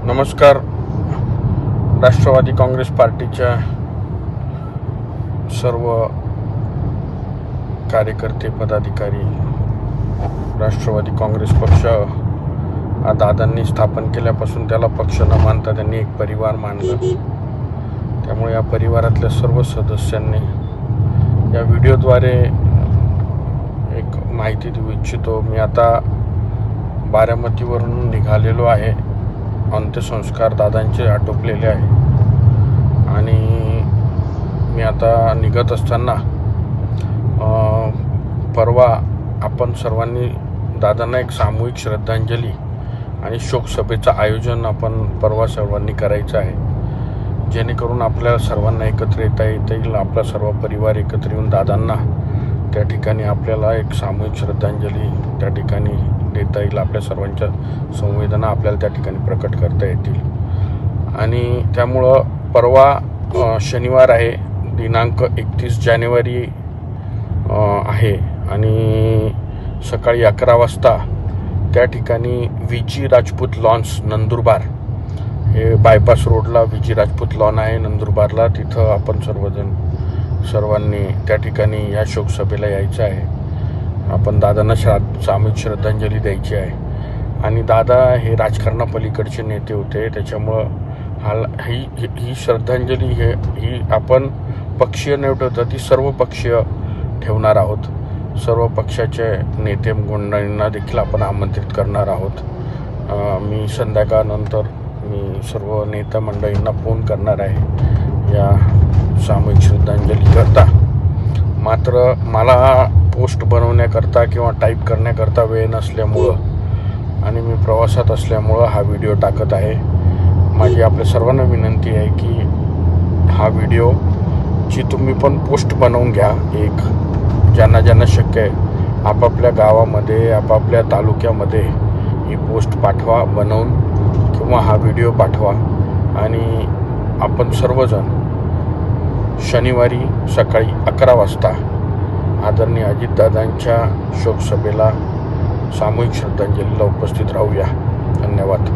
नमस्कार. राष्ट्रवादी काँग्रेस पार्टीच्या सर्व कार्यकर्ते पदाधिकारी, राष्ट्रवादी काँग्रेस पक्ष दादांनी स्थापन केल्यापासून त्याला पक्ष न मानता त्यांनी एक परिवार मानलं. त्यामुळे या परिवारातल्या सर्व सदस्यांनी या व्हिडिओद्वारे एक माहिती देऊ इच्छितो. मी आता बारामतीवरून निघालेलो आहे. अंत्यसंस्कार दादांचे आटोपलेले आहे आणि मी आता निघत असताना परवा आपण सर्वांनी दादांना एक सामूहिक श्रद्धांजली आणि शोकसभेचं आयोजन आपण परवा सर्वांनी करायचं आहे, जेणेकरून आपल्याला सर्वांना एकत्र येता येईल. आपला सर्व परिवार एकत्र येऊन दादांना त्या ठिकाणी आपल्याला एक सामूहिक श्रद्धांजली त्या ठिकाणी देता येईल. आपल्या सर्वांच्या संवेदना आपल्याला त्या ठिकाणी प्रकट करता येतील. आणि त्यामुळं परवा शनिवार आहे, दिनांक 31 जानेवारी आहे आणि सकाळी 11 वाजता त्या ठिकाणी विजी राजपूत लॉन्स नंदुरबार, हे बायपास रोडला विजी राजपूत लॉन आहे नंदुरबारला, तिथं आपण सर्वांनी त्या ठिकाणी या शोकसभेला यायचं आहे. आपण दादांना सामूहिक श्रद्धांजली द्यायची आहे. आणि दादा हे राजकारणापलीकडचे नेते होते, त्याच्यामुळं ही श्रद्धांजली ही आपण पक्षीय न ठेवता ती सर्व पक्षीय ठेवणार आहोत. सर्व पक्षाचे नेते मंडळींना देखील आपण आमंत्रित करणार आहोत. मी संध्याकाळनंतर मी सर्व नेता मंडळींना फोन करणार आहे या सामूहिक श्रद्धांजली करता. मात्र मला पोस्ट बनवण्याकरता किंवा टाईप करण्याकरता वेळ नसल्यामुळं आणि मी प्रवासात असल्यामुळं हा व्हिडिओ टाकत आहे. माझी आपल्या सर्वांना विनंती आहे की हा व्हिडिओची तुम्ही पण पोस्ट बनवून घ्या. एक ज्यांना शक्य आहे आपापल्या गावामध्ये आपापल्या तालुक्यामध्ये ही पोस्ट पाठवा बनवून, किंवा हा व्हिडिओ पाठवा. आणि आपण सर्वजण शनिवारी सकाळी 11 वाजता आदरणीय अजितदादांच्या शोकसभेला सामूहिक श्रद्धांजलीला उपस्थित राहूया. धन्यवाद.